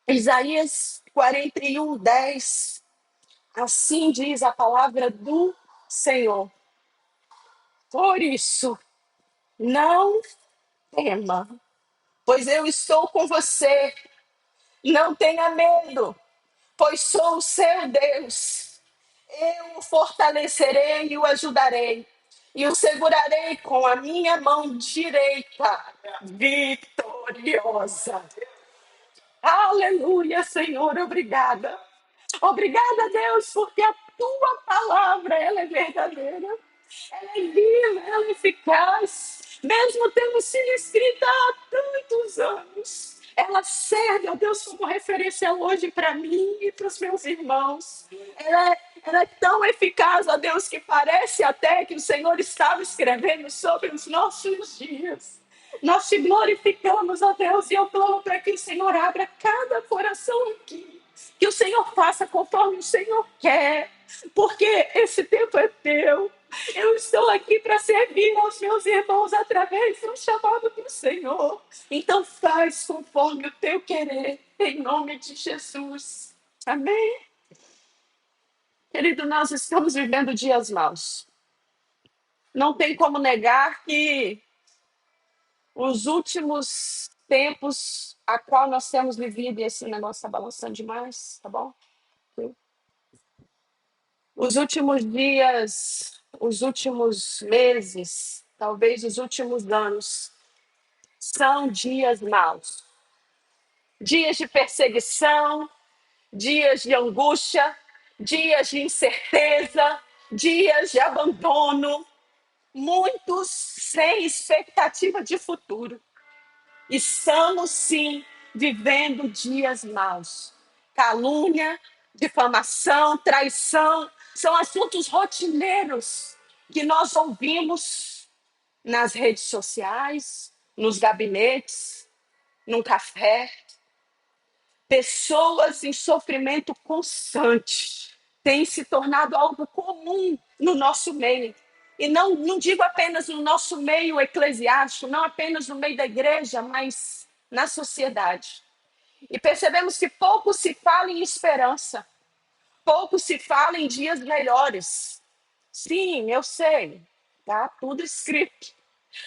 Isaías 41:10. Assim diz a palavra do Senhor. Por isso, não tema, pois eu estou com você. Não tenha medo, pois sou o seu Deus. Eu o fortalecerei e o ajudarei, e o segurarei com a minha mão direita, vitoriosa. Aleluia, Senhor, obrigada. Obrigada, Deus, porque a tua palavra ela é verdadeira, ela é viva, ela é eficaz, mesmo tendo sido escrita há tantos anos. Ela serve, ó Deus, como referência hoje para mim e para os meus irmãos. Ela é tão eficaz, ó Deus, que parece até que o Senhor estava escrevendo sobre os nossos dias. Nós te glorificamos, ó Deus, e eu clamo para que o Senhor abra cada coração aqui. Que o Senhor faça conforme o Senhor quer, porque esse tempo é teu. Eu estou aqui para servir aos meus irmãos através do chamado do Senhor. Então faz conforme o teu querer, em nome de Jesus. Amém? Querido, nós estamos vivendo dias maus. Não tem como negar que os últimos tempos a qual nós temos vivido, e esse negócio está balançando demais, tá bom? Os últimos dias, os últimos meses, talvez os últimos anos, são dias maus. Dias de perseguição, dias de angústia, dias de incerteza, dias de abandono, muitos sem expectativa de futuro. Estamos, sim, vivendo dias maus. Calúnia, difamação, traição, são assuntos rotineiros que nós ouvimos nas redes sociais, nos gabinetes, num café. Pessoas em sofrimento constante têm se tornado algo comum no nosso meio. E não digo apenas no nosso meio eclesiástico, não apenas no meio da igreja, mas na sociedade. E percebemos que pouco se fala em esperança, pouco se fala em dias melhores. Sim, eu sei, tá tudo escrito.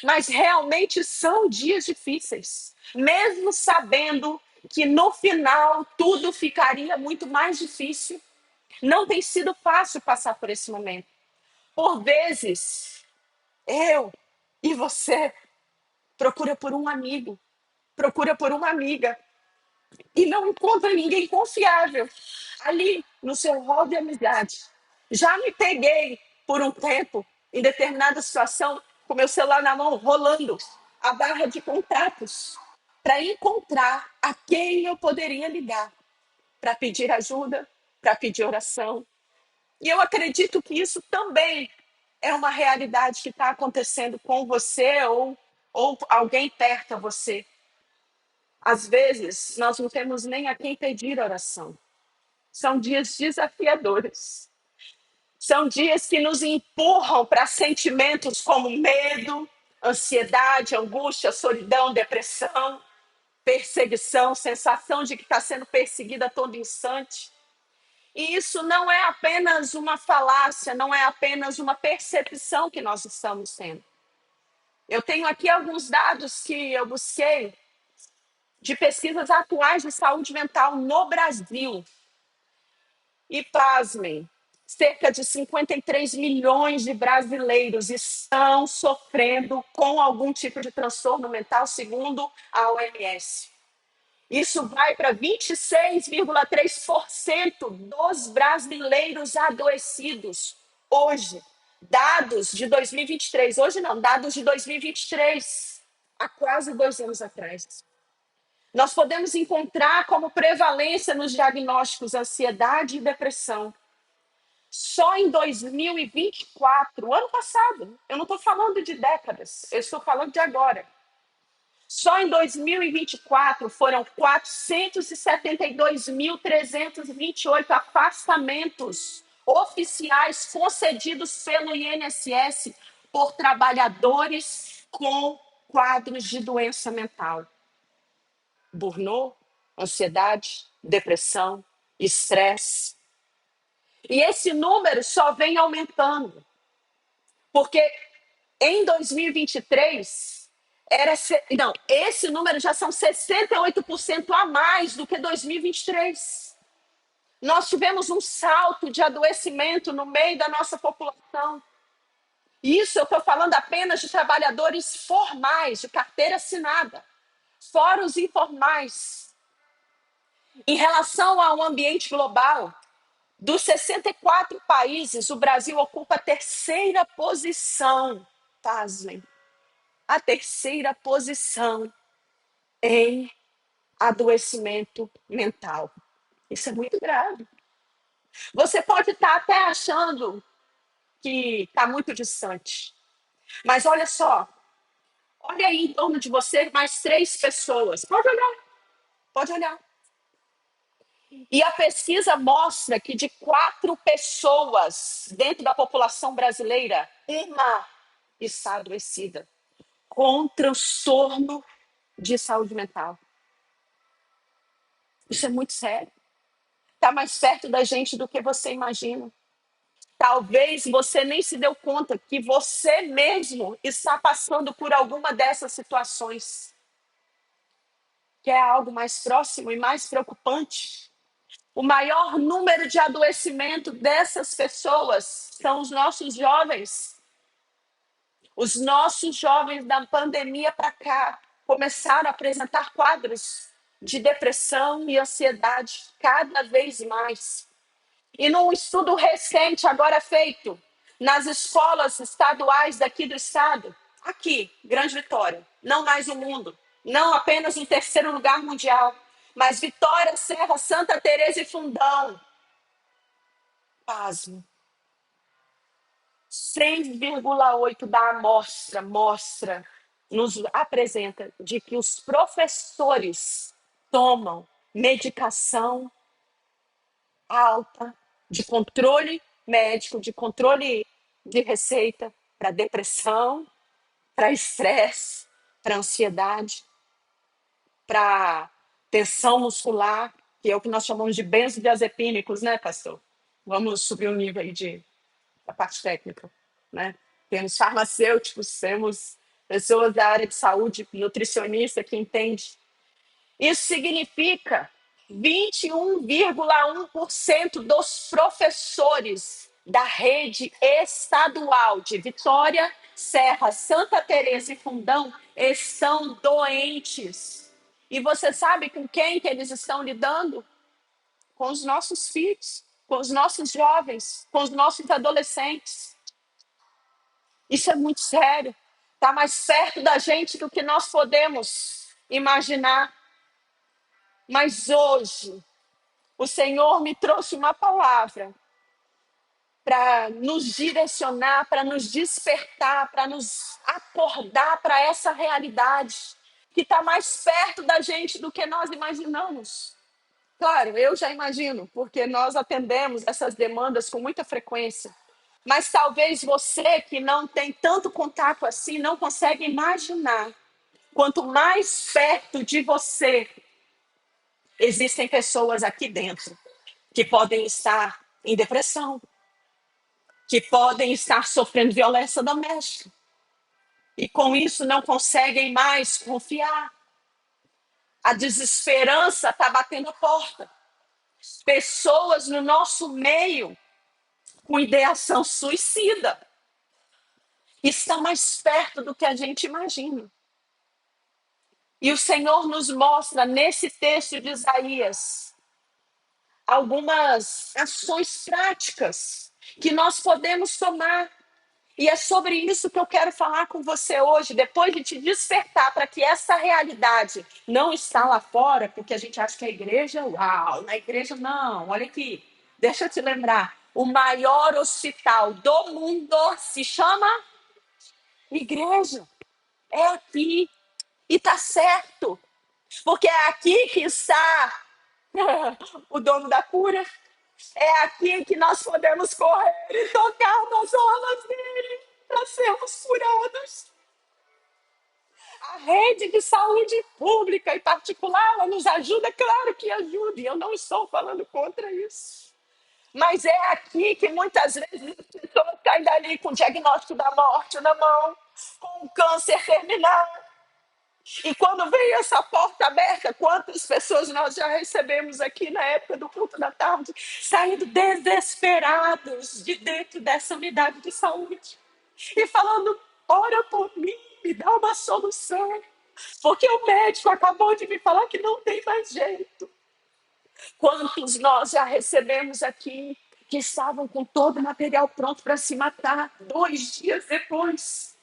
Mas realmente são dias difíceis, mesmo sabendo que no final tudo ficaria muito mais difícil. Não tem sido fácil passar por esse momento. Por vezes, eu e você procura por um amigo, procura por uma amiga e não encontra ninguém confiável ali no seu rol de amizade. Já me peguei por um tempo em determinada situação com meu celular na mão, rolando a barra de contatos para encontrar a quem eu poderia ligar para pedir ajuda, para pedir oração. E eu acredito que isso também é uma realidade que está acontecendo com você ou alguém perto a você. Às vezes, nós não temos nem a quem pedir oração. São dias desafiadores. São dias que nos empurram para sentimentos como medo, ansiedade, angústia, solidão, depressão, perseguição, sensação de que está sendo perseguida a todo instante. E isso não é apenas uma falácia, não é apenas uma percepção que nós estamos tendo. Eu tenho aqui alguns dados que eu busquei de pesquisas atuais de saúde mental no Brasil. E pasmem, cerca de 53 milhões de brasileiros estão sofrendo com algum tipo de transtorno mental, segundo a OMS. Isso vai para 26,3% dos brasileiros adoecidos hoje. Dados de 2023, hoje não, dados de 2023, há quase 2 anos atrás. Nós podemos encontrar como prevalência nos diagnósticos ansiedade e depressão. Só em 2024, ano passado, eu não estou falando de décadas, eu estou falando de agora. Só em 2024 foram 472.328 afastamentos oficiais concedidos pelo INSS por trabalhadores com quadros de doença mental. Burnout, ansiedade, depressão, estresse. E esse número só vem aumentando, porque em 2023, não, esse número já são 68% a mais do que 2023. Nós tivemos um salto de adoecimento no meio da nossa população. Isso eu estou falando apenas de trabalhadores formais, de carteira assinada, fora os informais. Em relação ao ambiente global, dos 64 países, o Brasil ocupa a terceira posição, pasmem, a terceira posição em adoecimento mental. Isso é muito grave. Você pode estar até achando que está muito distante, mas olha só, olha aí em torno de você mais 3 pessoas. Pode olhar, pode olhar. E a pesquisa mostra que de 4 pessoas dentro da população brasileira, uma está adoecida com transtorno de saúde mental. Isso é muito sério. Está mais perto da gente do que você imagina. Talvez você nem se deu conta que você mesmo está passando por alguma dessas situações, que é algo mais próximo e mais preocupante. O maior número de adoecimento dessas pessoas são os nossos jovens. Os nossos jovens da pandemia para cá começaram a apresentar quadros de depressão e ansiedade cada vez mais. E num estudo recente, agora feito nas escolas estaduais daqui do estado, aqui, Grande Vitória, não mais o mundo, não apenas em terceiro lugar mundial, mas Vitória, Serra, Santa Teresa e Fundão. Pasmo. 6,8 da amostra nos apresenta de que os professores tomam medicação alta de controle médico, de controle de receita para depressão, para estresse, para ansiedade, para tensão muscular, que é o que nós chamamos de benzodiazepínicos, né, pastor? Vamos subir o nível aí da parte técnica, né? Temos farmacêuticos, temos pessoas da área de saúde, nutricionista que entende. Isso significa 21,1% dos professores da rede estadual de Vitória, Serra, Santa Teresa e Fundão estão doentes. E você sabe com quem que eles estão lidando? Com os nossos filhos, com os nossos jovens, com os nossos adolescentes. Isso é muito sério. Está mais perto da gente do que nós podemos imaginar. Mas hoje, o Senhor me trouxe uma palavra para nos direcionar, para nos despertar, para nos acordar para essa realidade que está mais perto da gente do que nós imaginamos. Claro, eu já imagino, porque nós atendemos essas demandas com muita frequência. Mas talvez você que não tem tanto contato assim não consegue imaginar. Quanto mais perto de você existem pessoas aqui dentro que podem estar em depressão, que podem estar sofrendo violência doméstica e com isso não conseguem mais confiar. A desesperança está batendo a porta. Pessoas no nosso meio com ideação suicida está mais perto do que a gente imagina. E o Senhor nos mostra nesse texto de Isaías algumas ações práticas que nós podemos tomar. E é sobre isso que eu quero falar com você hoje, depois de te despertar para que essa realidade não está lá fora, porque a gente acha que a igreja, uau, na igreja não, olha aqui, deixa eu te lembrar, o maior hospital do mundo se chama igreja, é aqui, e tá certo, porque é aqui que está o dono da cura, é aqui que nós podemos correr e tocar nas orlas dele para sermos curados. A rede de saúde pública e particular, ela nos ajuda, claro que ajuda, e eu não estou falando contra isso. Mas é aqui que muitas vezes as pessoas caem dali com o diagnóstico da morte na mão, com um câncer terminal. E quando veio essa porta aberta, quantas pessoas nós já recebemos aqui na época do culto da tarde, saindo desesperados de dentro dessa unidade de saúde e falando: ora por mim, me dá uma solução, porque o médico acabou de me falar que não tem mais jeito. Quantos nós já recebemos aqui que estavam com todo o material pronto para se matar 2 dias depois?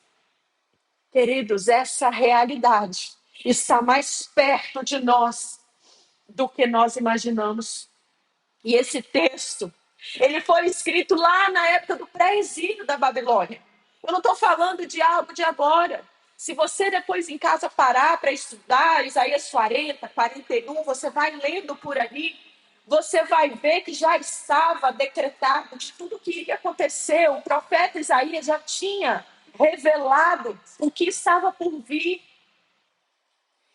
Queridos, essa realidade está mais perto de nós do que nós imaginamos. E esse texto, ele foi escrito lá na época do pré-exílio da Babilônia. Eu não estou falando de algo de agora. Se você depois em casa parar para estudar Isaías 40, 41, você vai lendo por ali, você vai ver que já estava decretado de tudo que iria acontecer. O profeta Isaías já tinha revelado o que estava por vir.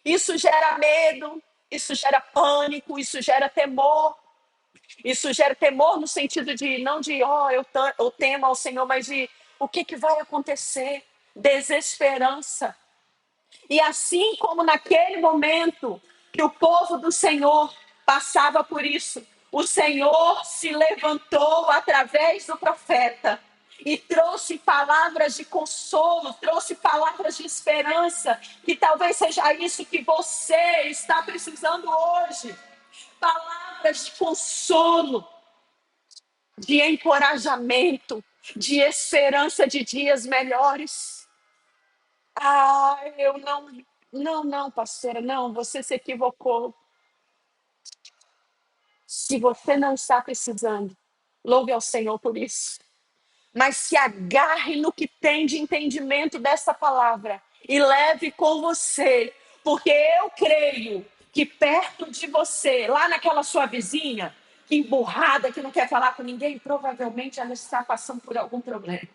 Isso gera medo, isso gera pânico, isso gera temor. Isso gera temor no sentido de, não de, eu temo ao Senhor, mas de o que, que vai acontecer? Desesperança. E assim como naquele momento que o povo do Senhor passava por isso, o Senhor se levantou através do profeta e trouxe palavras de consolo, trouxe palavras de esperança, que talvez seja isso que você está precisando hoje. Palavras de consolo, de encorajamento, de esperança de dias melhores. Ah, eu não. Não, não, pastora, não, você se equivocou. Se você não está precisando, louve ao Senhor por isso. Mas se agarre no que tem de entendimento dessa palavra e leve com você, porque eu creio que perto de você, lá naquela sua vizinha, que emburrada, que não quer falar com ninguém, provavelmente ela está passando por algum problema.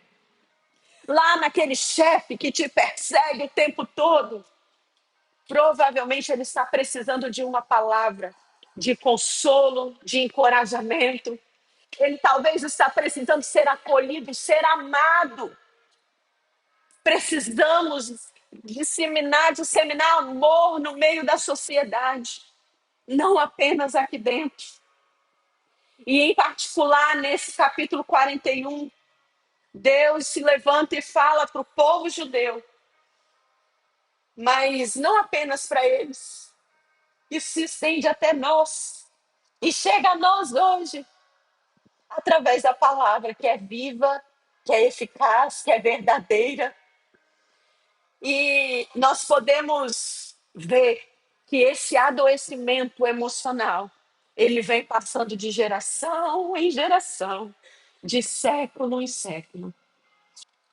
Lá naquele chefe que te persegue o tempo todo, provavelmente ele está precisando de uma palavra de consolo, de encorajamento. Ele talvez está precisando ser acolhido, ser amado. Precisamos disseminar amor no meio da sociedade, não apenas aqui dentro. E em particular, nesse capítulo 41, Deus se levanta e fala para o povo judeu, mas não apenas para eles. Isso se estende até nós. E chega a nós hoje, através da palavra que é viva, que é eficaz, que é verdadeira. E nós podemos ver que esse adoecimento emocional, ele vem passando de geração em geração, de século em século.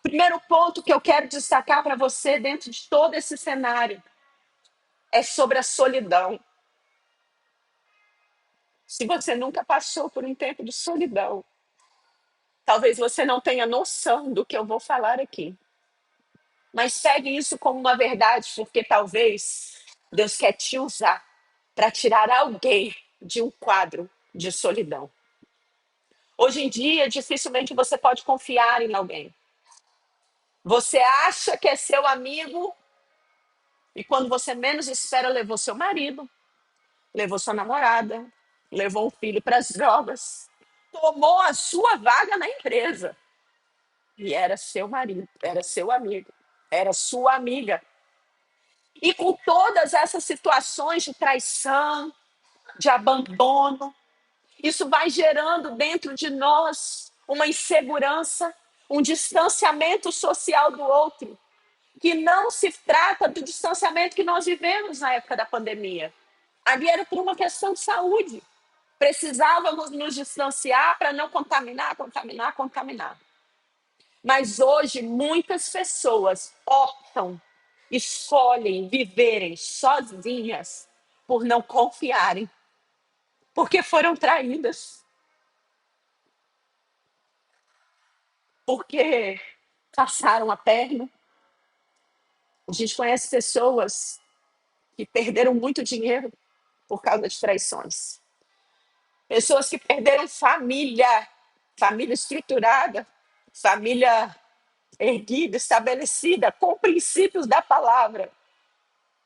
Primeiro ponto que eu quero destacar para você dentro de todo esse cenário é sobre a solidão. Se você nunca passou por um tempo de solidão, talvez você não tenha noção do que eu vou falar aqui. Mas pegue isso como uma verdade, porque talvez Deus quer te usar para tirar alguém de um quadro de solidão. Hoje em dia, dificilmente você pode confiar em alguém. Você acha que é seu amigo e quando você menos espera, levou seu marido, levou sua namorada, levou um filho para as drogas, tomou a sua vaga na empresa. E era seu marido, era seu amigo, era sua amiga. E com todas essas situações de traição, de abandono, isso vai gerando dentro de nós uma insegurança, um distanciamento social do outro, que não se trata do distanciamento que nós vivemos na época da pandemia. Ali era por uma questão de saúde. Precisávamos nos distanciar para não contaminar. Mas hoje muitas pessoas optam, escolhem viverem sozinhas por não confiarem, porque foram traídas, porque passaram a perna. A gente conhece pessoas que perderam muito dinheiro por causa de traições. Pessoas que perderam família, família estruturada, família erguida, estabelecida, com princípios da palavra,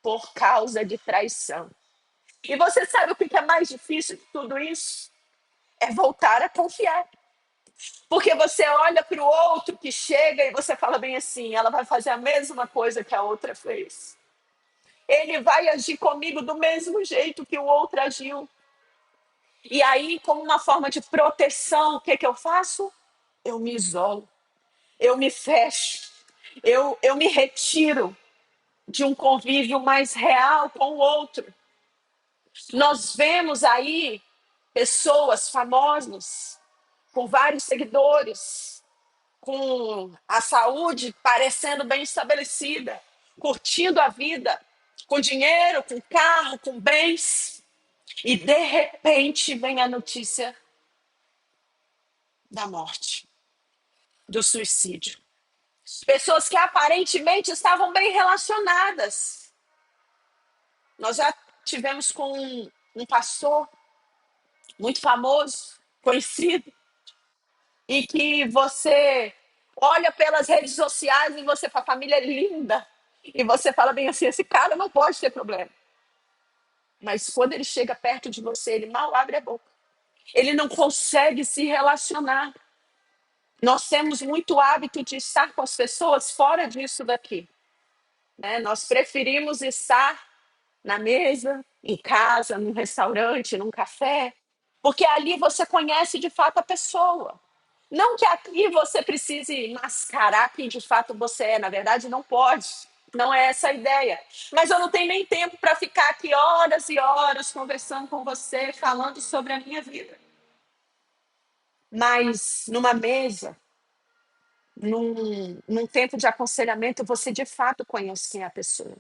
por causa de traição. E você sabe o que é mais difícil de tudo isso? É voltar a confiar. Porque você olha para o outro que chega e você fala bem assim: ela vai fazer a mesma coisa que a outra fez. Ele vai agir comigo do mesmo jeito que o outro agiu. E aí, como uma forma de proteção, o que, que eu faço? Eu me isolo, eu me fecho, eu me retiro de um convívio mais real com o outro. Nós vemos aí pessoas famosas, com vários seguidores, com a saúde parecendo bem estabelecida, curtindo a vida, com dinheiro, com carro, com bens, e de repente vem a notícia da morte, do suicídio. Pessoas que aparentemente estavam bem relacionadas. Nós já tivemos com um pastor muito famoso, conhecido, e que você olha pelas redes sociais e você fala, a família é linda. E você fala bem assim, esse cara não pode ter problema. Mas quando ele chega perto de você, ele mal abre a boca. Ele não consegue se relacionar. Nós temos muito hábito de estar com as pessoas fora disso daqui, né? Nós preferimos estar na mesa, em casa, num restaurante, num café, porque ali você conhece de fato a pessoa. Não que aqui você precise mascarar quem de fato você é, na verdade não pode. Não é essa a ideia. Mas eu não tenho nem tempo para ficar aqui horas e horas conversando com você, falando sobre a minha vida. Mas numa mesa, num tempo de aconselhamento, você de fato conhece quem é a pessoa.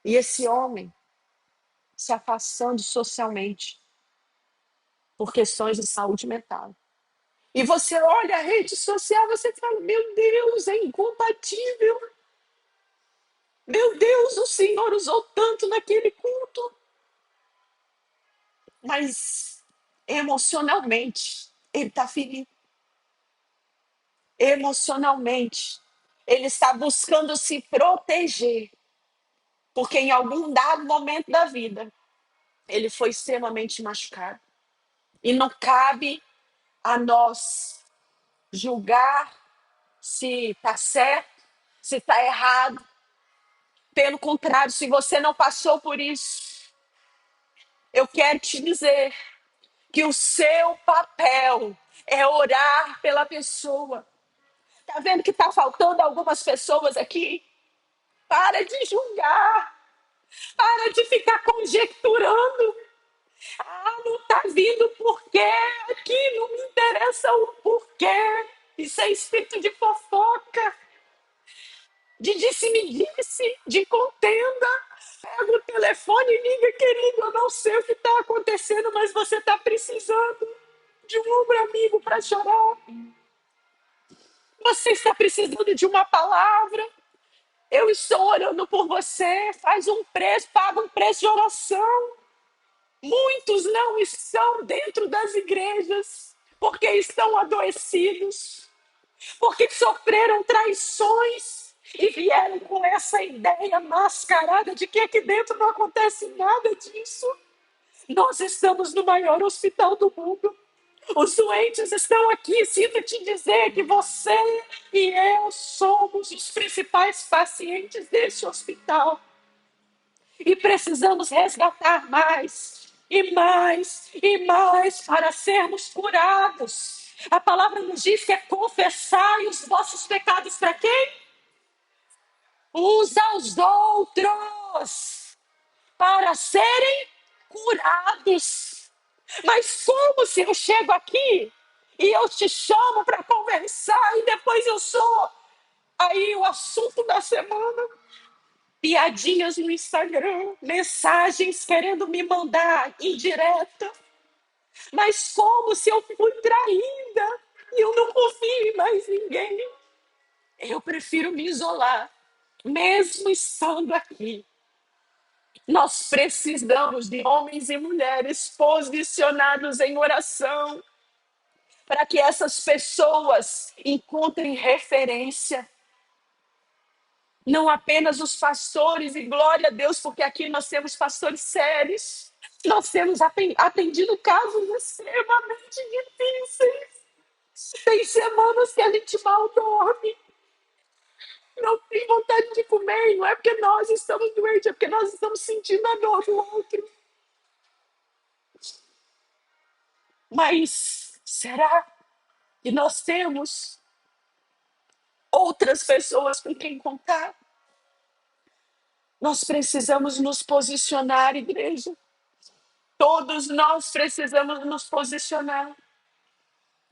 E esse homem se afastando socialmente por questões de saúde mental. E você olha a rede social, você fala, meu Deus, é incompatível. Meu Deus, o Senhor usou tanto naquele culto. Mas emocionalmente, ele está ferido. Emocionalmente, ele está buscando se proteger. Porque em algum dado momento da vida, ele foi extremamente machucado. E não cabe a nós julgar se está certo, se está errado. Pelo contrário, se você não passou por isso, eu quero te dizer que o seu papel é orar pela pessoa. Tá vendo que tá faltando algumas pessoas aqui? Para de julgar, para de ficar conjecturando. Ah, não tá vindo porquê aqui, não me interessa o porquê. Isso é espírito de fofoca, de disse-me-disse, de contenda. Pega o telefone e liga, querido, eu não sei o que está acontecendo, mas você está precisando de um ombro amigo para chorar. Você está precisando de uma palavra. Eu estou orando por você. Faz um preço, paga um preço de oração. Muitos não estão dentro das igrejas porque estão adoecidos, porque sofreram traições e vieram com essa ideia mascarada de que aqui dentro não acontece nada disso. Nós estamos no maior hospital do mundo. Os doentes estão aqui. Sinto te dizer que você e eu somos os principais pacientes desse hospital. E precisamos resgatar mais, e mais, e mais para sermos curados. A palavra nos diz que é confessar os vossos pecados para quem? Uns aos outros, para serem curados. Mas como se eu chego aqui e eu te chamo para conversar e depois eu sou aí o assunto da semana? Piadinhas no Instagram, mensagens querendo me mandar indireta, mas como se eu fui traída e eu não confio em mais ninguém. Eu prefiro me isolar, mesmo estando aqui, nós precisamos de homens e mulheres posicionados em oração para que essas pessoas encontrem referência. Não apenas os pastores, e glória a Deus, porque aqui nós temos pastores sérios. Nós temos atendido casos extremamente difíceis. Tem semanas que a gente mal dorme, não tem vontade de comer, e não é porque nós estamos doentes, é porque nós estamos sentindo a dor do outro. Mas será que nós temos outras pessoas com quem contar? Nós precisamos nos posicionar, igreja. Todos nós precisamos nos posicionar.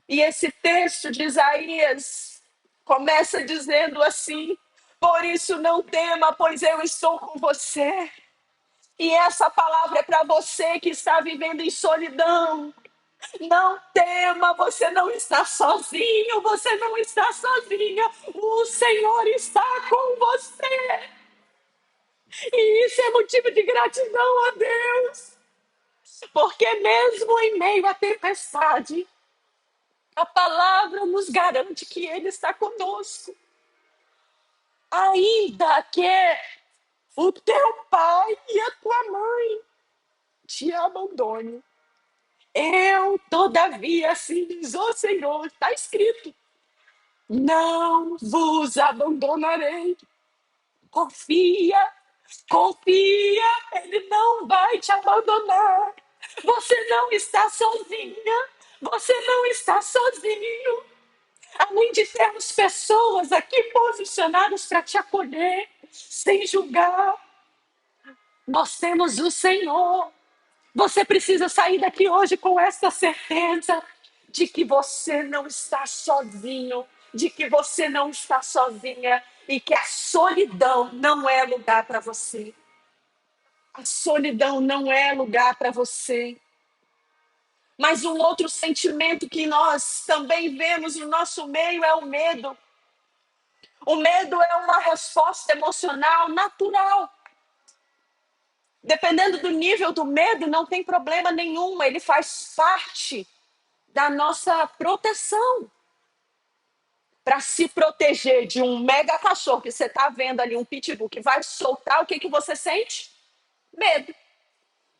E esse texto de Isaías começa dizendo assim: por isso não tema, pois eu estou com você. E essa palavra é para você que está vivendo em solidão. Não tema, você não está sozinho, você não está sozinha. O Senhor está com você. E isso é motivo de gratidão a Deus. Porque mesmo em meio à tempestade, a palavra nos garante que Ele está conosco. Ainda que o teu pai e a tua mãe te abandonem, eu, todavia, assim diz o Senhor, está escrito, não vos abandonarei. Confia, confia, Ele não vai te abandonar. Você não está sozinha, você não está sozinho. Além de termos pessoas aqui posicionadas para te acolher, sem julgar, nós temos o Senhor. Você precisa sair daqui hoje com essa certeza de que você não está sozinho, de que você não está sozinha e que a solidão não é lugar para você. A solidão não é lugar para você. Mas um outro sentimento que nós também vemos no nosso meio é o medo. O medo é uma resposta emocional natural. Dependendo do nível do medo, não tem problema nenhum, ele faz parte da nossa proteção. Para se proteger de um mega cachorro que você está vendo ali, um pitbull que vai soltar, o que, que você sente? Medo.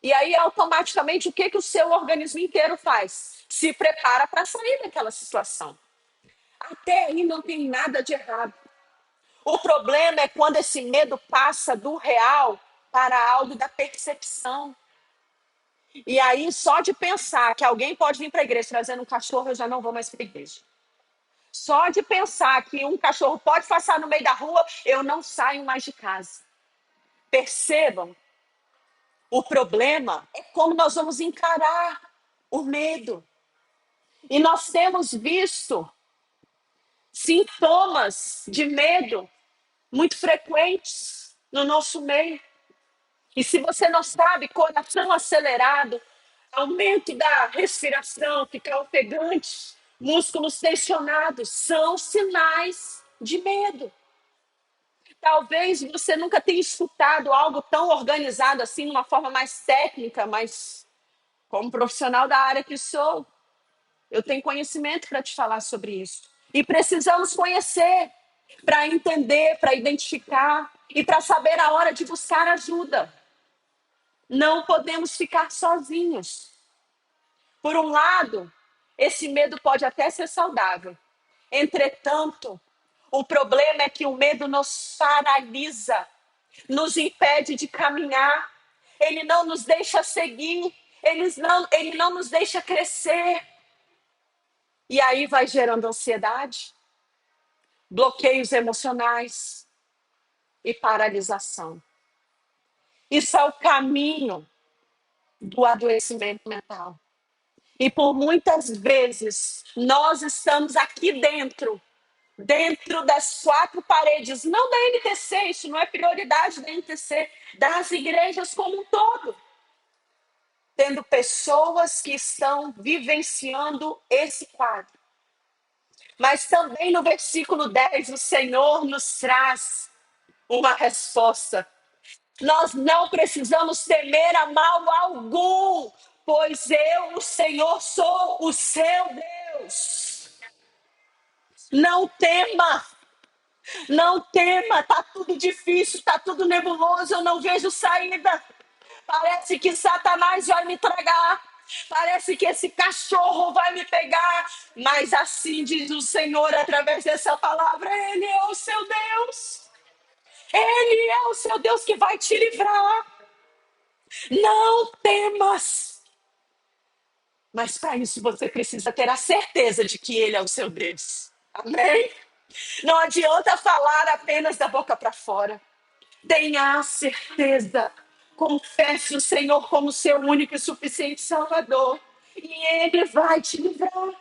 E aí, automaticamente, o que, que o seu organismo inteiro faz? Se prepara para sair daquela situação. Até aí não tem nada de errado. O problema é quando esse medo passa do real para algo da percepção. E aí, só de pensar que alguém pode vir para a igreja trazendo um cachorro, eu já não vou mais para a igreja. Só de pensar que um cachorro pode passar no meio da rua, eu não saio mais de casa. Percebam, o problema é como nós vamos encarar o medo. E nós temos visto sintomas de medo muito frequentes no nosso meio. E se você não sabe, coração acelerado, aumento da respiração, ficar ofegante, músculos tensionados, são sinais de medo. Talvez você nunca tenha escutado algo tão organizado assim, de uma forma mais técnica, mas como profissional da área que sou, eu tenho conhecimento para te falar sobre isso. E precisamos conhecer para entender, para identificar e para saber a hora de buscar ajuda. Não podemos ficar sozinhos. Por um lado, esse medo pode até ser saudável. Entretanto, o problema é que o medo nos paralisa, nos impede de caminhar, ele não nos deixa seguir, ele não nos deixa crescer. E aí vai gerando ansiedade, bloqueios emocionais e paralisação. Isso é o caminho do adoecimento mental. E por muitas vezes nós estamos aqui dentro das quatro paredes, não da NTC, isso não é prioridade da NTC, das igrejas como um todo, tendo pessoas que estão vivenciando esse quadro. Mas também no versículo 10, o Senhor nos traz uma resposta. Nós não precisamos temer a mal algum, pois eu, o Senhor, sou o seu Deus. Não tema, não tema, tá tudo difícil, tá tudo nebuloso, eu não vejo saída. Parece que Satanás vai me tragar. Parece que esse cachorro vai me pegar. Mas assim diz o Senhor através dessa palavra: Ele é o seu Deus. Ele é o seu Deus que vai te livrar. Não temas. Mas para isso você precisa ter a certeza de que Ele é o seu Deus. Amém? Não adianta falar apenas da boca para fora. Tenha a certeza. Confesse o Senhor como seu único e suficiente Salvador. E Ele vai te livrar.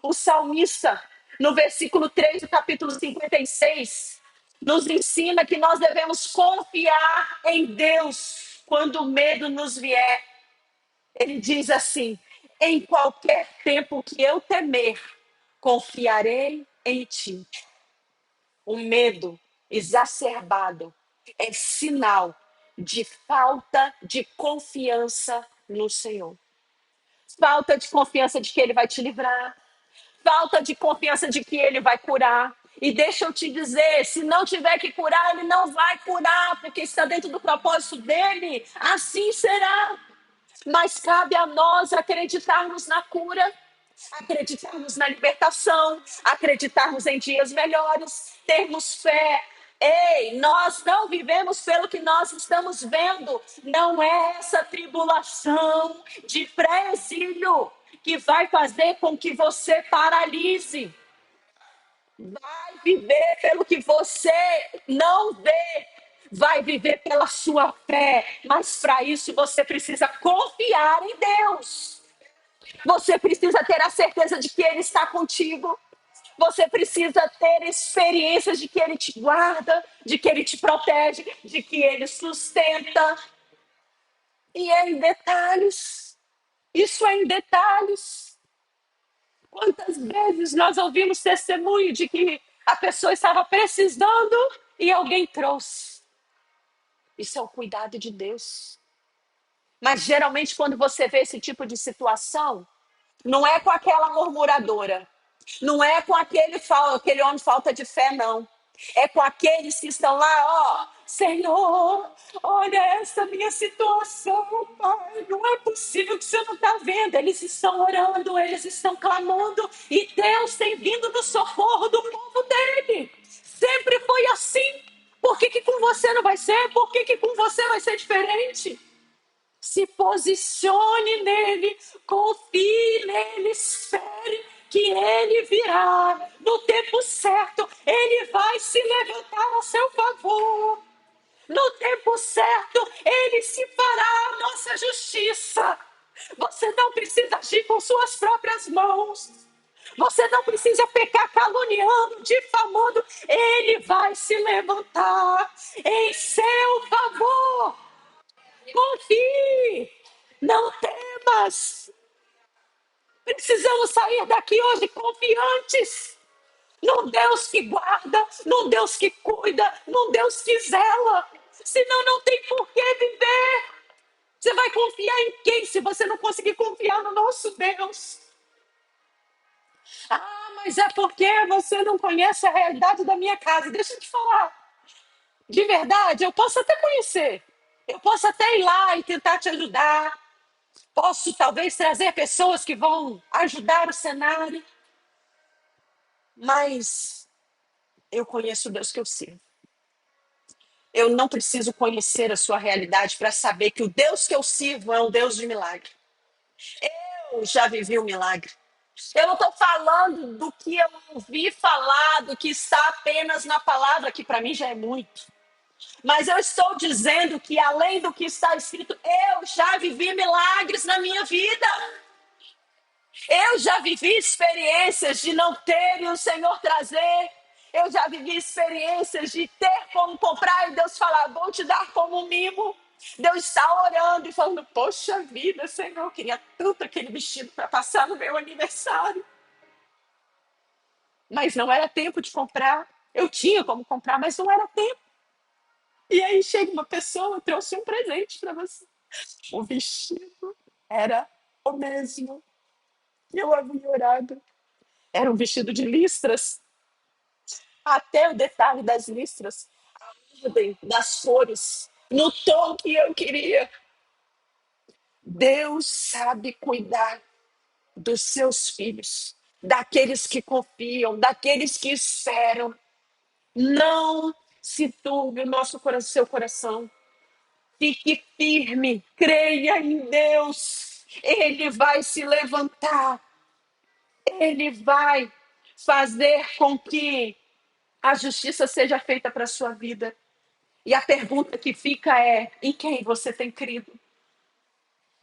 O salmista, no versículo 3 do capítulo 56, nos ensina que nós devemos confiar em Deus quando o medo nos vier. Ele diz assim: em qualquer tempo que eu temer, confiarei em ti. O medo exacerbado é sinal de falta de confiança no Senhor. Falta de confiança de que Ele vai te livrar. Falta de confiança de que Ele vai curar. E deixa eu te dizer, se não tiver que curar, Ele não vai curar, porque está dentro do propósito dEle. Assim será. Mas cabe a nós acreditarmos na cura, acreditarmos na libertação, acreditarmos em dias melhores, termos fé. Ei, nós não vivemos pelo que nós estamos vendo. Não é essa tribulação de pré-exílio que vai fazer com que você paralise. Vai viver pelo que você não vê. Vai viver pela sua fé. Mas para isso você precisa confiar em Deus. Você precisa ter a certeza de que Ele está contigo. Você precisa ter experiências de que Ele te guarda, de que Ele te protege, de que Ele sustenta. E é em detalhes. Isso é em detalhes. Quantas vezes nós ouvimos testemunho de que a pessoa estava precisando e alguém trouxe? Isso é o cuidado de Deus. Mas geralmente, quando você vê esse tipo de situação, não é com aquela murmuradora, não é com aquele homem falta de fé, não. É com aqueles que estão lá, ó, Senhor, olha essa minha situação, Pai. Não é possível que você não está vendo. Eles estão orando, eles estão clamando, e Deus tem vindo no socorro do povo dele. Sempre foi assim. Por que com você não vai ser? Por que com você vai ser diferente? Se posicione nele, confie nele, espere que ele virá no tempo certo. Ele vai se levantar a seu favor. No tempo certo, ele se fará a nossa justiça. Você não precisa agir com suas próprias mãos. Você não precisa pecar caluniando, difamando. Ele vai se levantar em seu favor. Confie, não temas. Precisamos sair daqui hoje confiantes num Deus que guarda, num Deus que cuida, num Deus que zela. Senão não tem por que viver. Você vai confiar em quem se você não conseguir confiar no nosso Deus? Ah, mas é porque você não conhece a realidade da minha casa. Deixa eu te falar. De verdade, eu posso até conhecer. Eu posso até ir lá e tentar te ajudar. Posso talvez trazer pessoas que vão ajudar o cenário, mas eu conheço o Deus que eu sirvo. Eu não preciso conhecer a sua realidade para saber que o Deus que eu sirvo é um Deus de milagre. Eu já vivi o milagre. Eu não estou falando do que eu ouvi falar, do que está apenas na palavra, que para mim já é muito. Mas eu estou dizendo que além do que está escrito, eu já vivi milagres na minha vida. Eu já vivi experiências de não ter e o Senhor trazer. Eu já vivi experiências de ter como comprar e Deus falar, vou te dar como um mimo. Deus está orando e falando, poxa vida, Senhor, eu queria tanto aquele vestido para passar no meu aniversário. Mas não era tempo de comprar. Eu tinha como comprar, mas não era tempo. E aí chega uma pessoa, trouxe um presente para você. O vestido era o mesmo que eu havia orado. Era um vestido de listras, até o detalhe das listras, a ordem das cores, no tom que eu queria. Deus sabe cuidar dos seus filhos, daqueles que confiam, daqueles que esperam. Não se turbe o nosso coração, seu coração. Fique firme, creia em Deus. Ele vai se levantar, ele vai fazer com que a justiça seja feita para a sua vida. E a pergunta que fica é: em quem você tem crido?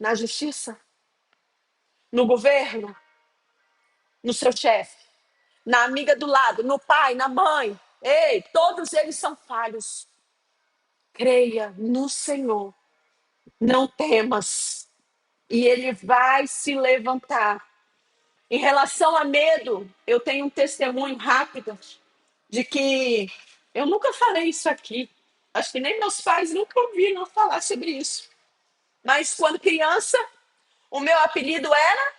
Na justiça? No governo? No seu chefe? Na amiga do lado? No pai? Na mãe? Ei, todos eles são falhos. Creia no Senhor, não temas, e ele vai se levantar. Em relação a medo, eu tenho um testemunho rápido de que eu nunca falei isso aqui. Acho que nem meus pais nunca ouviram falar sobre isso. Mas quando criança, o meu apelido era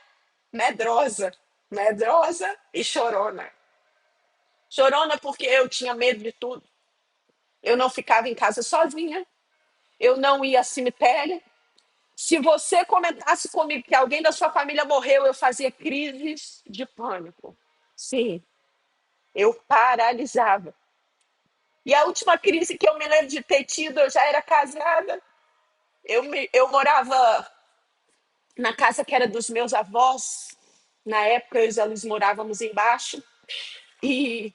Medrosa. Medrosa e Chorona. Chorona porque eu tinha medo de tudo. Eu não ficava em casa sozinha. Eu não ia ao cemitério. Se você comentasse comigo que alguém da sua família morreu, eu fazia crises de pânico. Sim, eu paralisava. E a última crise que eu me lembro de ter tido, eu já era casada. Eu morava na casa que era dos meus avós. Na época, eles morávamos embaixo. E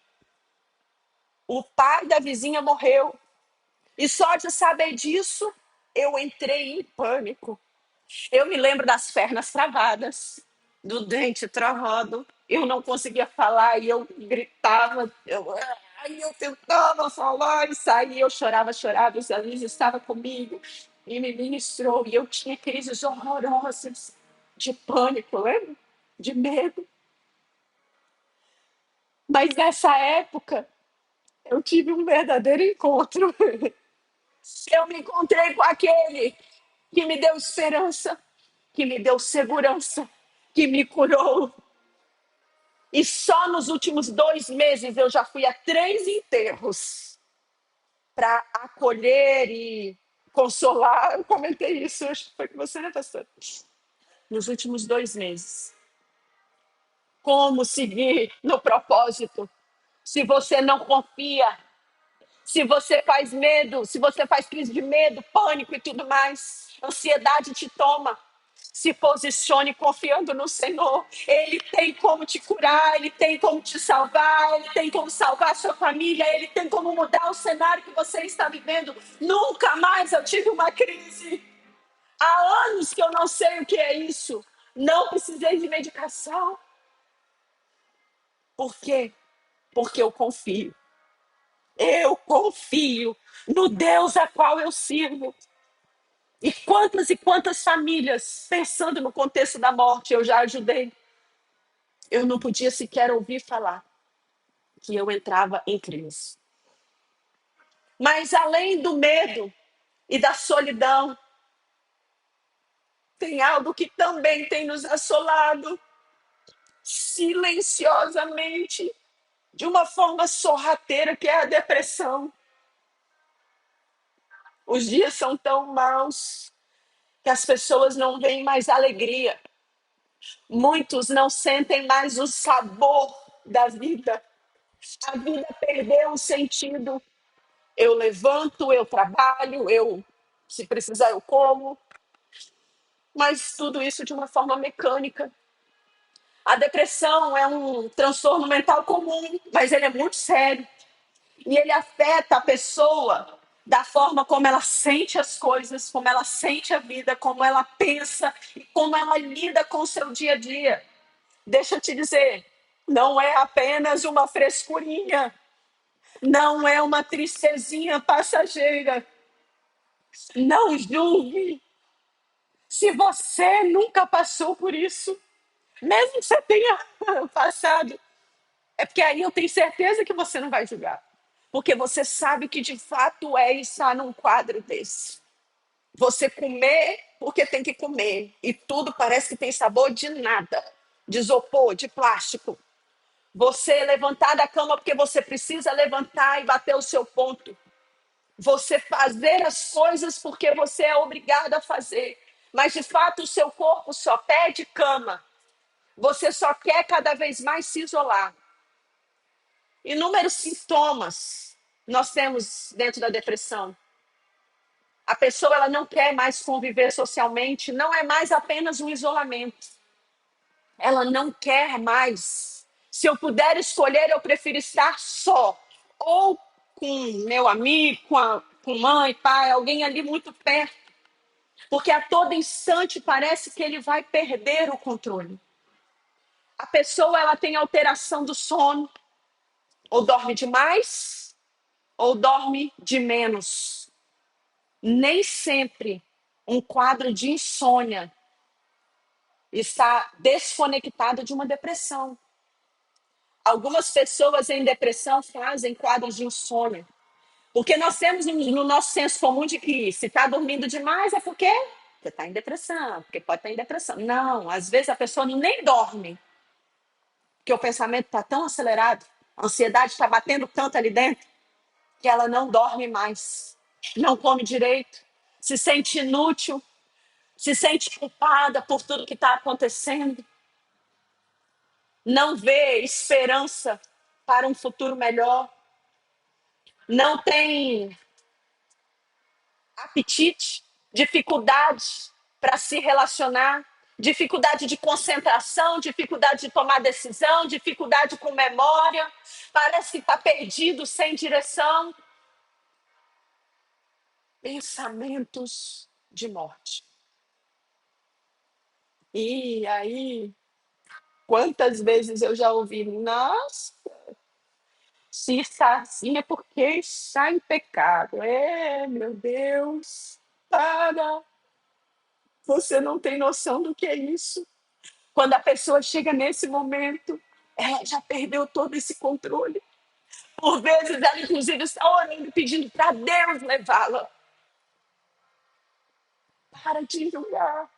o pai da vizinha morreu. E só de saber disso, eu entrei em pânico. Eu me lembro das pernas travadas, do dente travado. Eu não conseguia falar e eu gritava. Aí eu tentava falar e saía. Eu chorava, chorava. E a Liz estava comigo e me ministrou. E eu tinha crises horrorosas de pânico, lembra? De medo. Mas nessa época, eu tive um verdadeiro encontro. Eu me encontrei com aquele que me deu esperança, que me deu segurança, que me curou. E só nos últimos 2 meses eu já fui a 3 enterros para acolher e consolar. Eu comentei isso, acho que foi com você, né, pastor? Nos últimos 2 meses. Como seguir no propósito se você não confia? Se você faz medo, se você faz crise de medo, pânico e tudo mais, ansiedade te toma. Se posicione confiando no Senhor. Ele tem como te curar, ele tem como te salvar, ele tem como salvar a sua família, ele tem como mudar o cenário que você está vivendo. Nunca mais eu tive uma crise. Há anos que eu não sei o que é isso. Não precisei de medicação. Por quê? Porque eu confio. Eu confio no Deus a qual eu sirvo. E quantas famílias, pensando no contexto da morte, eu já ajudei. Eu não podia sequer ouvir falar que eu entrava em crise. Mas além do medo e da solidão, tem algo que também tem nos assolado silenciosamente, de uma forma sorrateira, que é a depressão. Os dias são tão maus que as pessoas não veem mais alegria. Muitos não sentem mais o sabor da vida. A vida perdeu o sentido. Eu levanto, eu trabalho, se precisar, eu como, mas tudo isso de uma forma mecânica. A depressão é um transtorno mental comum, mas ele é muito sério. E ele afeta a pessoa da forma como ela sente as coisas, como ela sente a vida, como ela pensa e como ela lida com o seu dia a dia. Deixa eu te dizer, não é apenas uma frescurinha, não é uma tristezinha passageira. Não julgue se você nunca passou por isso, mesmo que você tenha passado. É porque aí eu tenho certeza que você não vai julgar. Porque você sabe o que de fato é estar num quadro desse. Você comer porque tem que comer. E tudo parece que tem sabor de nada. De isopor, de plástico. Você levantar da cama porque você precisa levantar e bater o seu ponto. Você fazer as coisas porque você é obrigado a fazer. Mas de fato o seu corpo só pede cama. Você só quer cada vez mais se isolar. Inúmeros sintomas nós temos dentro da depressão. A pessoa ela não quer mais conviver socialmente, não é mais apenas um isolamento. Ela não quer mais. Se eu puder escolher, eu prefiro estar só. Ou com meu amigo, com mãe, pai, alguém ali muito perto. Porque a todo instante parece que ele vai perder o controle. A pessoa ela tem alteração do sono, ou dorme demais, ou dorme de menos. Nem sempre um quadro de insônia está desconectado de uma depressão. Algumas pessoas em depressão fazem quadros de insônia. Porque nós temos no nosso senso comum de que se está dormindo demais é porque você está em depressão, porque pode estar em depressão. Não, às vezes a pessoa nem dorme, porque o pensamento está tão acelerado, a ansiedade está batendo tanto ali dentro, que ela não dorme mais, não come direito, se sente inútil, se sente culpada por tudo que está acontecendo, não vê esperança para um futuro melhor, não tem apetite, dificuldade para se relacionar, dificuldade de concentração, dificuldade de tomar decisão, dificuldade com memória, parece que está perdido, sem direção. Pensamentos de morte. E aí, quantas vezes eu já ouvi, nossa, se está assim é porque está em pecado. É, meu Deus, para, você não tem noção do que é isso. Quando a pessoa chega nesse momento, ela já perdeu todo esse controle. Por vezes, ela inclusive está orando, pedindo para Deus levá-la. Para de julgar.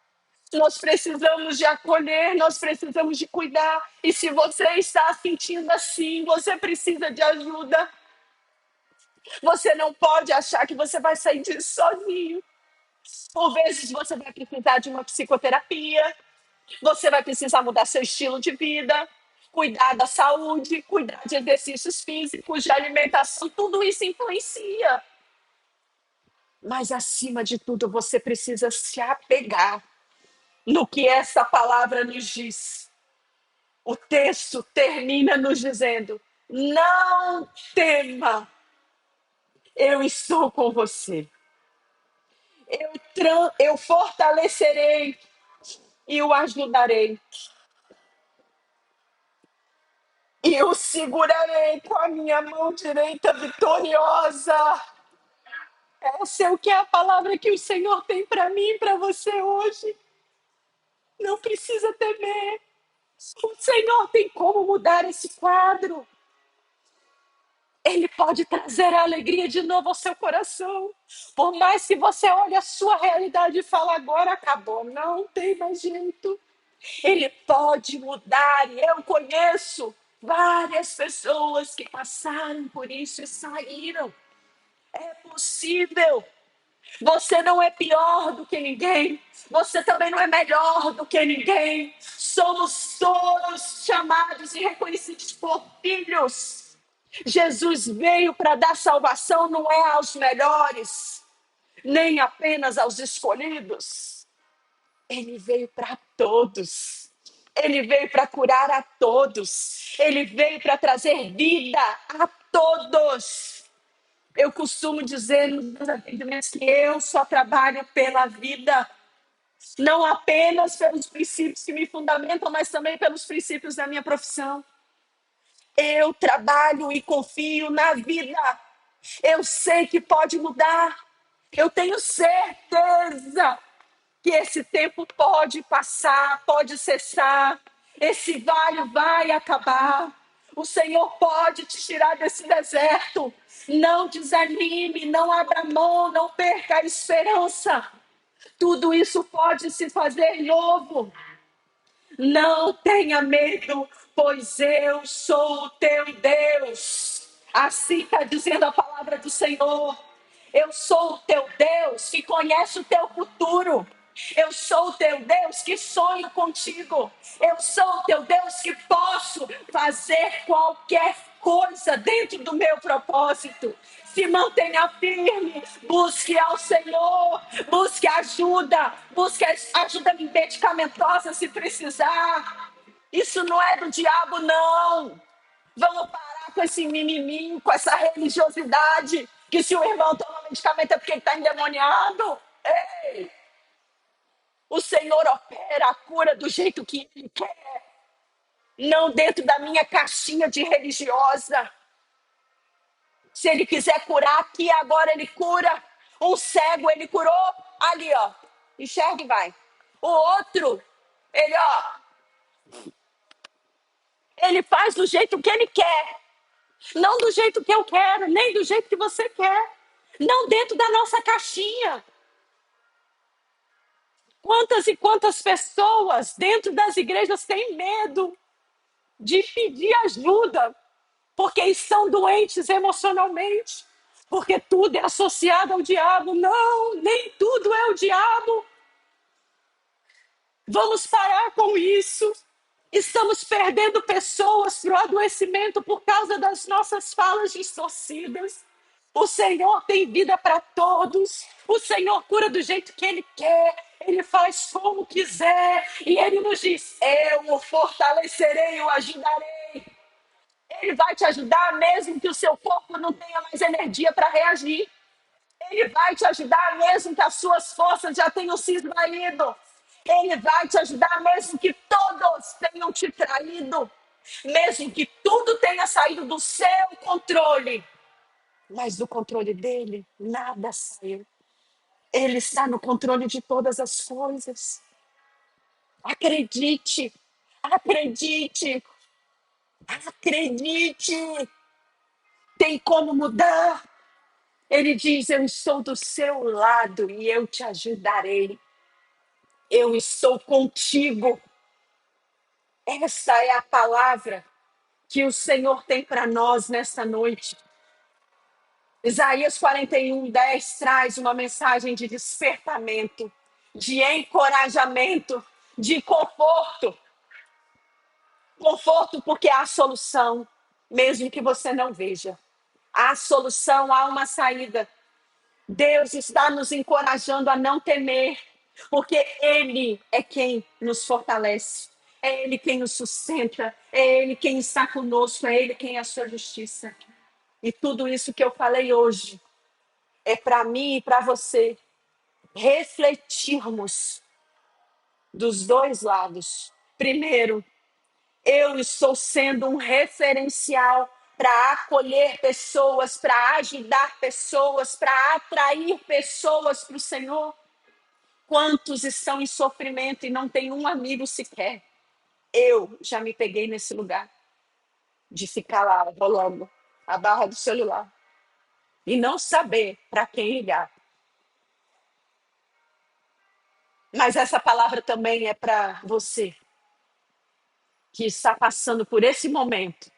Nós precisamos de acolher, nós precisamos de cuidar. E se você está sentindo assim, você precisa de ajuda. Você não pode achar que você vai sair disso sozinho. Por vezes você vai precisar de uma psicoterapia, você vai precisar mudar seu estilo de vida, cuidar da saúde, cuidar de exercícios físicos, de alimentação, tudo isso influencia. Mas acima de tudo, você precisa se apegar no que essa palavra nos diz. O texto termina nos dizendo: não tema, eu estou com você. Eu fortalecerei e o ajudarei. E o segurarei com a minha mão direita vitoriosa. Essa é o que é a palavra que o Senhor tem para mim e para você hoje. Não precisa temer. O Senhor tem como mudar esse quadro. Ele pode trazer a alegria de novo ao seu coração. Por mais que você olhe a sua realidade e fale, agora acabou, não tem mais jeito. Ele pode mudar. E eu conheço várias pessoas que passaram por isso e saíram. É possível. Você não é pior do que ninguém. Você também não é melhor do que ninguém. Somos todos chamados e reconhecidos por filhos. Jesus veio para dar salvação não é aos melhores, nem apenas aos escolhidos. Ele veio para todos. Ele veio para curar a todos. Ele veio para trazer vida a todos. Eu costumo dizer nos meus atendimentos que eu só trabalho pela vida. Não apenas pelos princípios que me fundamentam, mas também pelos princípios da minha profissão. Eu trabalho e confio na vida. Eu sei que pode mudar. Eu tenho certeza que esse tempo pode passar, pode cessar. Esse vale vai acabar. O Senhor pode te tirar desse deserto. Não desanime, não abra mão, não perca a esperança. Tudo isso pode se fazer novo. Não tenha medo, pois eu sou o teu Deus. Assim está dizendo a palavra do Senhor. Eu sou o teu Deus que conhece o teu futuro. Eu sou o teu Deus que sonho contigo. Eu sou o teu Deus que posso fazer qualquer coisa dentro do meu propósito. Se mantenha firme, busque ao Senhor, busque ajuda, busque ajuda medicamentosa se precisar. Isso não é do diabo, não. Vamos parar com esse mimimi, com essa religiosidade, que se o irmão toma medicamento é porque ele está endemoniado. Ei, o Senhor opera a cura do jeito que Ele quer, não dentro da minha caixinha de religiosa. Se Ele quiser curar aqui, agora Ele cura. Um cego, Ele curou ali, ó. Enxerga e vai. O outro, ele faz do jeito que Ele quer. Não do jeito que eu quero, nem do jeito que você quer. Não dentro da nossa caixinha. Quantas e quantas pessoas dentro das igrejas têm medo de pedir ajuda, porque estão doentes emocionalmente, porque tudo é associado ao diabo. Não, nem tudo é o diabo. Vamos parar com isso. Estamos perdendo pessoas para o adoecimento por causa das nossas falas distorcidas. O Senhor tem vida para todos. O Senhor cura do jeito que Ele quer. Ele faz como quiser. E Ele nos diz: eu o fortalecerei, eu o ajudarei. Ele vai te ajudar mesmo que o seu corpo não tenha mais energia para reagir. Ele vai te ajudar mesmo que as suas forças já tenham se esvaído. Ele vai te ajudar mesmo que todos tenham te traído. Mesmo que tudo tenha saído do seu controle. Mas do controle dele, nada saiu. Ele está no controle de todas as coisas. Acredite, acredite, acredite. Tem como mudar. Ele diz: eu estou do seu lado e eu te ajudarei. Eu estou contigo. Essa é a palavra que o Senhor tem para nós nesta noite. Isaías 41:10 traz uma mensagem de despertamento, de encorajamento, de conforto. Conforto porque há solução, mesmo que você não veja. Há solução, há uma saída. Deus está nos encorajando a não temer, porque Ele é quem nos fortalece, é Ele quem nos sustenta, é Ele quem está conosco, é Ele quem é a sua justiça. E tudo isso que eu falei hoje é para mim e para você refletirmos dos dois lados. Primeiro, eu estou sendo um referencial para acolher pessoas, para ajudar pessoas, para atrair pessoas para o Senhor. Quantos estão em sofrimento e não tem um amigo sequer? Eu já me peguei nesse lugar de ficar lá rolando a barra do celular e não saber para quem ligar. Mas essa palavra também é para você que está passando por esse momento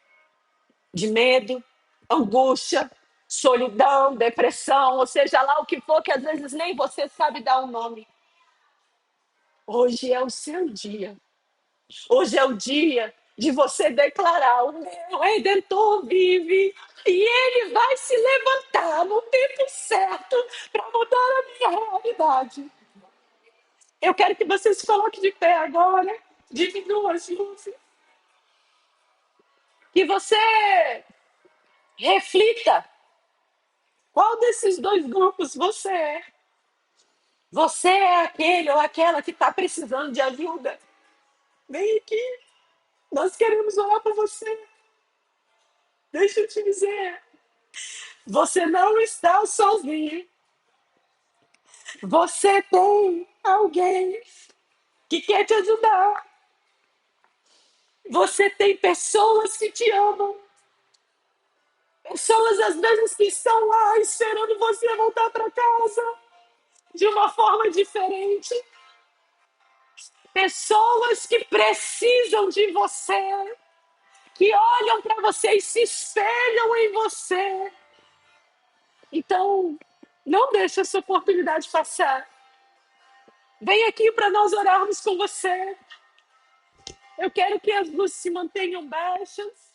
de medo, angústia, solidão, depressão, ou seja lá o que for, que às vezes nem você sabe dar o nome. Hoje é o seu dia. Hoje é o dia de você declarar: o meu Redentor vive e ele vai se levantar no tempo certo para mudar a minha realidade. Eu quero que você se coloque de pé agora, diminua as luzes, que você reflita qual desses dois grupos você é. Você é aquele ou aquela que está precisando de ajuda. Vem aqui, nós queremos orar por você. Deixa eu te dizer, você não está sozinho. Você tem alguém que quer te ajudar. Você tem pessoas que te amam. Pessoas, às vezes, que estão lá esperando você voltar para casa de uma forma diferente. Pessoas que precisam de você, que olham para você e se espelham em você. Então, não deixe essa oportunidade passar. Vem aqui para nós orarmos com você. Eu quero que as luzes se mantenham baixas.